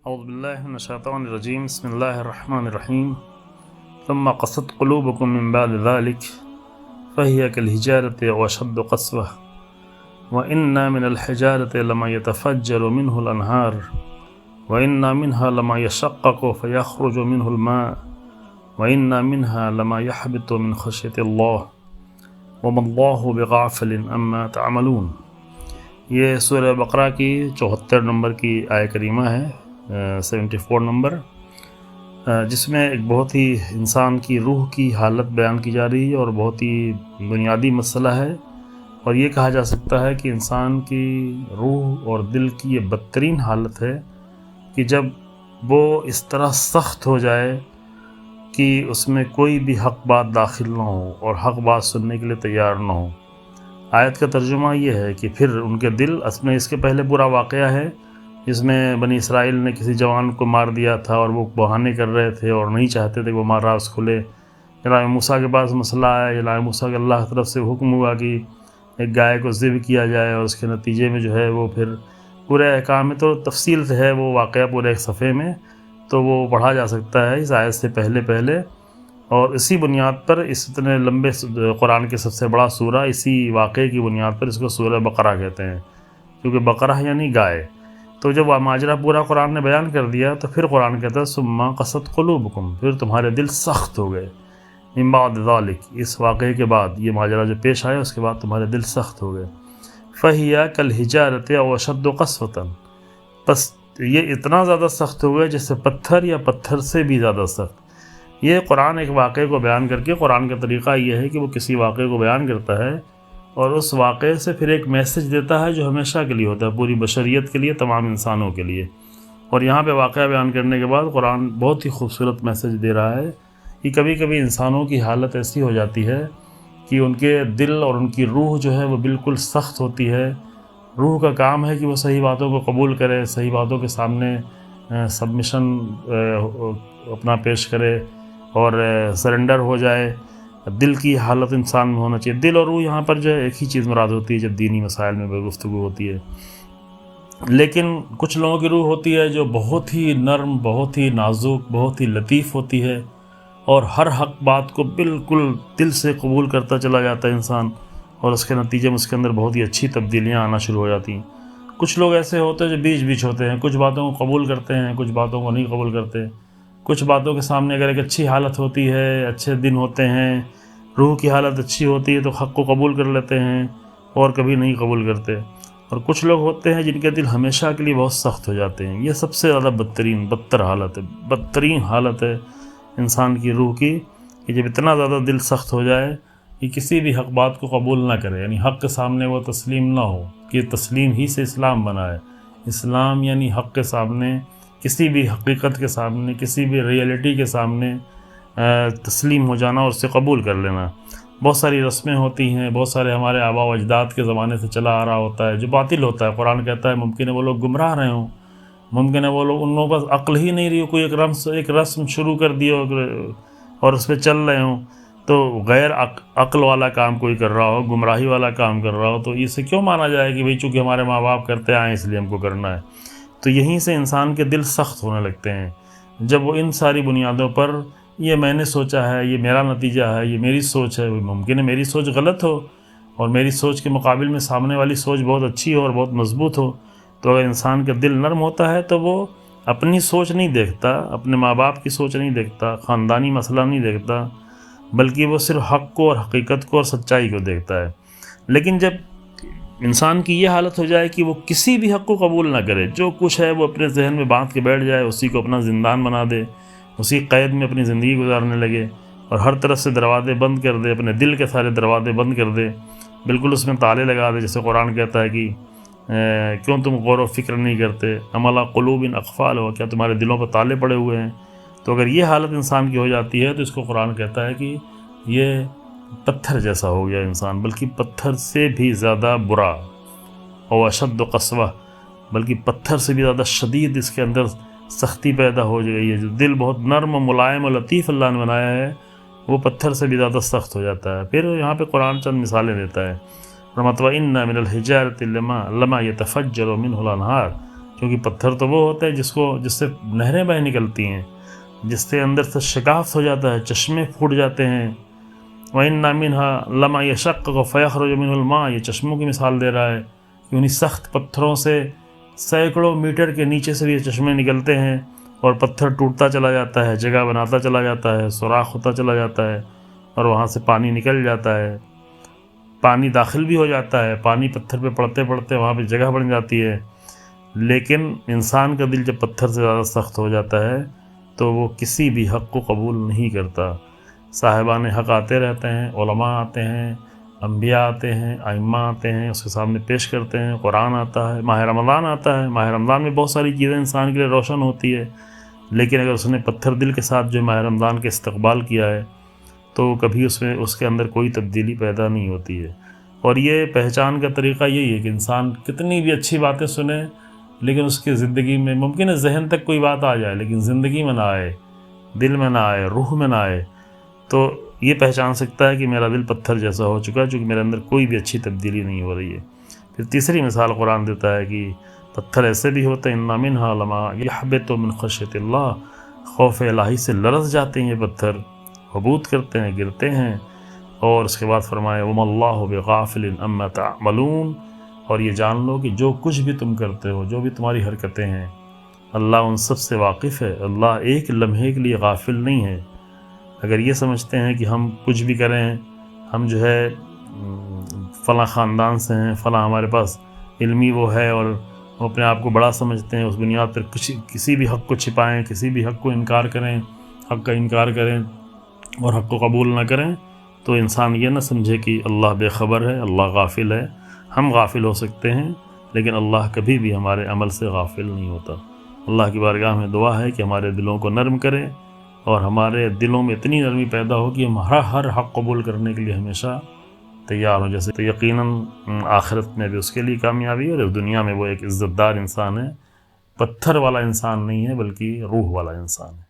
اعوذ باللہ من الشیطان الرجیم بسم اللہ الرحمن الرحیم ثم قست قلوبکم من بعد ذلك فهي كالحجارة واشد قسوة وإن من الحجارة لما يتفجر منه الأنهار وإن منها لما يشقق فيخرج منه الماء وإن منها لما يحبط من خشية الله وما الله بغافل عما تعملون۔ یہ سورہ بقرہ کی 74 نمبر کی آیہ کریمہ ہے، 74 نمبر، جس میں ایک بہت ہی انسان کی روح کی حالت بیان کی جا رہی ہے اور بہت ہی بنیادی مسئلہ ہے، اور یہ کہا جا سکتا ہے کہ انسان کی روح اور دل کی یہ بدترین حالت ہے کہ جب وہ اس طرح سخت ہو جائے کہ اس میں کوئی بھی حق بات داخل نہ ہو اور حق بات سننے کے لیے تیار نہ ہو۔ آیت کا ترجمہ یہ ہے کہ پھر ان کے دل، اصل میں اس کے پہلے برا واقعہ ہے جس میں بنی اسرائیل نے کسی جوان کو مار دیا تھا اور وہ بہانے کر رہے تھے اور نہیں چاہتے تھے کہ وہ راز کھلے۔ جناب موسیٰ کے پاس مسئلہ آیا، جناب موسیٰ کے اللہ کی طرف سے حکم ہوا کہ ایک گائے کو ذبح کیا جائے، اور اس کے نتیجے میں جو ہے وہ پھر پورے احکام میں تو تفصیل سے ہے وہ واقعہ پورے ایک صفحے میں، تو وہ پڑھا جا سکتا ہے اس آیت سے پہلے، اور اسی بنیاد پر اس اتنے لمبے قرآن کے سب سے بڑا سورہ اسی واقعے کی بنیاد پر اس کو سورہ بقرہ کہتے ہیں، کیونکہ بقرہ یعنی گائے۔ تو جب وہ ماجرا پورا قرآن نے بیان کر دیا تو پھر قرآن کہتا ہے ثم قست قلوبکم، پھر تمہارے دل سخت ہو گئے، من بعد ذلک، اس واقعے کے بعد، یہ ماجرا جو پیش آیا اس کے بعد تمہارے دل سخت ہو گئے۔ فہی کالحجارۃ او اشد قسوۃ، بس یہ اتنا زیادہ سخت ہو گئے جیسے پتھر یا پتھر سے بھی زیادہ سخت۔ یہ قرآن ایک واقعے کو بیان کر کے، قرآن کا طریقہ یہ ہے کہ وہ کسی واقعے کو بیان کرتا ہے اور اس واقعے سے پھر ایک میسج دیتا ہے جو ہمیشہ کے لیے ہوتا ہے، پوری بشریت کے لیے، تمام انسانوں کے لیے۔ اور یہاں پہ واقعہ بیان کرنے کے بعد قرآن بہت ہی خوبصورت میسج دے رہا ہے کہ کبھی کبھی انسانوں کی حالت ایسی ہو جاتی ہے کہ ان کے دل اور ان کی روح جو ہے وہ بالکل سخت ہوتی ہے۔ روح کا کام ہے کہ وہ صحیح باتوں کو قبول کرے، صحیح باتوں کے سامنے سبمیشن اپنا پیش کرے اور سرنڈر ہو جائے۔ دل کی حالت انسان میں ہونا چاہیے۔ دل اور روح یہاں پر جو ہے ایک ہی چیز مراد ہوتی ہے جب دینی مسائل میں گفتگو ہوتی ہے، لیکن کچھ لوگوں کی روح ہوتی ہے جو بہت ہی نرم، بہت ہی نازک، بہت ہی لطیف ہوتی ہے، اور ہر حق بات کو بالکل دل سے قبول کرتا چلا جاتا ہے انسان، اور اس کے نتیجے میں اس کے اندر بہت ہی اچھی تبدیلیاں آنا شروع ہو جاتی ہیں۔ کچھ لوگ ایسے ہوتے ہیں جو بیچ ہوتے ہیں، کچھ باتوں کو قبول کرتے ہیں، کچھ باتوں کو نہیں قبول کرتے۔ کچھ باتوں کے سامنے اگر ایک اچھی حالت ہوتی ہے، اچھے دن ہوتے ہیں، روح کی حالت اچھی ہوتی ہے تو حق کو قبول کر لیتے ہیں اور کبھی نہیں قبول کرتے۔ اور کچھ لوگ ہوتے ہیں جن کے دل ہمیشہ کے لیے بہت سخت ہو جاتے ہیں۔ یہ سب سے زیادہ بدترین حالت ہے انسان کی روح کی، کہ جب اتنا زیادہ دل سخت ہو جائے کہ کسی بھی حق بات کو قبول نہ کرے، یعنی حق کے سامنے وہ تسلیم نہ ہو، کہ تسلیم ہی سے اسلام بنا ہے۔ اسلام یعنی حق کے سامنے، کسی بھی حقیقت کے سامنے، کسی بھی ریئلٹی کے سامنے تسلیم ہو جانا اور اسے قبول کر لینا۔ بہت ساری رسمیں ہوتی ہیں، بہت سارے ہمارے آباء و اجداد کے زمانے سے چلا آ رہا ہوتا ہے جو باطل ہوتا ہے۔ قرآن کہتا ہے ممکن ہے وہ لوگ گمراہ رہے ہوں، ممکن ہے وہ لوگ، ان لوگوں کا عقل ہی نہیں رہی ہو، کوئی ایک رسم شروع کر دی ہو اور اس پہ چل رہے ہوں، تو غیر عقل والا کام کوئی کر رہا ہو، گمراہی والا کام کر رہا ہو، تو اسے کیوں مانا جائے کہ بھئی چونکہ ہمارے ماں باپ کرتے آئے اس لیے ہم کو کرنا ہے۔ تو یہیں سے انسان کے دل سخت ہونے لگتے ہیں جب وہ ان ساری بنیادوں پر، یہ میں نے سوچا ہے، یہ میرا نتیجہ ہے، یہ میری سوچ ہے، ممکن ہے میری سوچ غلط ہو اور میری سوچ کے مقابل میں سامنے والی سوچ بہت اچھی ہو اور بہت مضبوط ہو۔ تو اگر انسان کا دل نرم ہوتا ہے تو وہ اپنی سوچ نہیں دیکھتا، اپنے ماں باپ کی سوچ نہیں دیکھتا، خاندانی مسئلہ نہیں دیکھتا، بلکہ وہ صرف حق کو اور حقیقت کو اور سچائی کو دیکھتا ہے۔ لیکن جب انسان کی یہ حالت ہو جائے کہ وہ کسی بھی حق کو قبول نہ کرے، جو کچھ ہے وہ اپنے ذہن میں باندھ کے بیٹھ جائے، اسی کو اپنا زندان بنا دے، اسی قید میں اپنی زندگی گزارنے لگے، اور ہر طرف سے دروازے بند کر دے، اپنے دل کے سارے دروازے بند کر دے، بالکل اس میں تالے لگا دے، جیسے قرآن کہتا ہے کہ کیوں تم غور و فکر نہیں کرتے، ام علی قلوب اقفالها، کیا تمہارے دلوں پر تالے پڑے ہوئے ہیں؟ تو اگر یہ حالت انسان کی ہو جاتی ہے تو اس کو قرآن کہتا ہے کہ یہ پتھر جیسا ہو گیا انسان، بلکہ پتھر سے بھی زیادہ برا، اور اشد قسوہ، بلکہ پتھر سے بھی زیادہ شدید اس کے اندر سختی پیدا ہو گئی ہے۔ جو دل بہت نرم و ملائم و لطیف اللہ نے بنایا ہے، وہ پتھر سے بھی زیادہ سخت ہو جاتا ہے۔ پھر یہاں پہ قرآن چند مثالیں دیتا ہے، وَإِنَّ مِنَ الْحِجَارَةِ لَمَا يَتَفَجَّرُ مِنْهُ الْأَنْهَارُ، کیونکہ پتھر تو وہ ہوتا ہے جس سے نہریں بہہ نکلتی ہیں، جس سے اندر سے شگاف ہو جاتا ہے، چشمے پھوٹ جاتے ہیں۔ وَإِنَّ مِنْهَا لَمَا يَشَقَّقُ فَيَخْرُجُ مِنْهُ الْمَاءُ، یہ چشموں کی مثال دے رہا ہے کہ انہیں سخت پتھروں سے سینکڑوں میٹر کے نیچے سے بھی یہ چشمے نکلتے ہیں، اور پتھر ٹوٹتا چلا جاتا ہے، جگہ بناتا چلا جاتا ہے، سوراخ ہوتا چلا جاتا ہے، اور وہاں سے پانی نکل جاتا ہے، پانی داخل بھی ہو جاتا ہے، پانی پتھر پہ پڑتے پڑتے وہاں پہ جگہ بن جاتی ہے۔ لیکن انسان کا دل جب پتھر سے زیادہ سخت ہو جاتا ہے تو وہ کسی بھی حق کو قبول نہیں کرتا۔ صاحبان حق آتے رہتے ہیں، علماء آتے ہیں، انبیاء آتے ہیں، ائمہ آتے ہیں، اس کے سامنے پیش کرتے ہیں، قرآن آتا ہے، ماہ رمضان آتا ہے، ماہ رمضان میں بہت ساری چیزیں انسان کے لیے روشن ہوتی ہے، لیکن اگر اس نے پتھر دل کے ساتھ جو ماہ رمضان کے استقبال کیا ہے تو کبھی اس کے اندر کوئی تبدیلی پیدا نہیں ہوتی ہے۔ اور یہ پہچان کا طریقہ یہی ہے کہ انسان کتنی بھی اچھی باتیں سنے لیکن اس کی زندگی میں ممکن ہے ذہن تک کوئی بات آ جائے لیکن زندگی میں نہ آئے، دل میں نہ آئے، روح میں نہ آئے، تو یہ پہچان سکتا ہے کہ میرا دل پتھر جیسا ہو چکا ہے، چونکہ میرے اندر کوئی بھی اچھی تبدیلی نہیں ہو رہی ہے۔ پھر تیسری مثال قرآن دیتا ہے کہ پتھر ایسے بھی ہوتے ہیں، اِنَّ مِنْهَا لَمَا يَحْبِطُ مِنْ خَشْيَةِ اللَّهِ، خوف الہی سے لرز جاتے ہیں یہ پتھر، حبوط کرتے ہیں، گرتے ہیں۔ اور اس کے بعد فرمایا وَمَا اللَّهُ بِغَافِلٍ عَمَّا تَعْمَلُونَ، اور یہ جان لو کہ جو کچھ بھی تم کرتے ہو، جو بھی تمہاری حرکتیں ہیں، اللہ ان سب سے واقف ہے، اللہ ایک لمحے کے لیے غافل نہیں ہے۔ اگر یہ سمجھتے ہیں کہ ہم کچھ بھی کریں، ہم جو ہے فلاں خاندان سے ہیں، فلاں ہمارے پاس علمی وہ ہے، اور وہ اپنے آپ کو بڑا سمجھتے ہیں، اس بنیاد پر کسی بھی حق کو چھپائیں، کسی بھی حق کو انکار کریں، حق کا انکار کریں اور حق کو قبول نہ کریں، تو انسان یہ نہ سمجھے کہ اللہ بے خبر ہے، اللہ غافل ہے۔ ہم غافل ہو سکتے ہیں لیکن اللہ کبھی بھی ہمارے عمل سے غافل نہیں ہوتا۔ اللہ کی بارگاہ میں دعا ہے کہ ہمارے دلوں کو نرم کرے اور ہمارے دلوں میں اتنی نرمی پیدا ہو کہ ہم ہر حق قبول کرنے کے لیے ہمیشہ تیار ہوں۔ جیسے تو یقیناً آخرت میں بھی اس کے لیے کامیابی ہے، اور دنیا میں وہ ایک عزت دار انسان ہے، پتھر والا انسان نہیں ہے بلکہ روح والا انسان ہے۔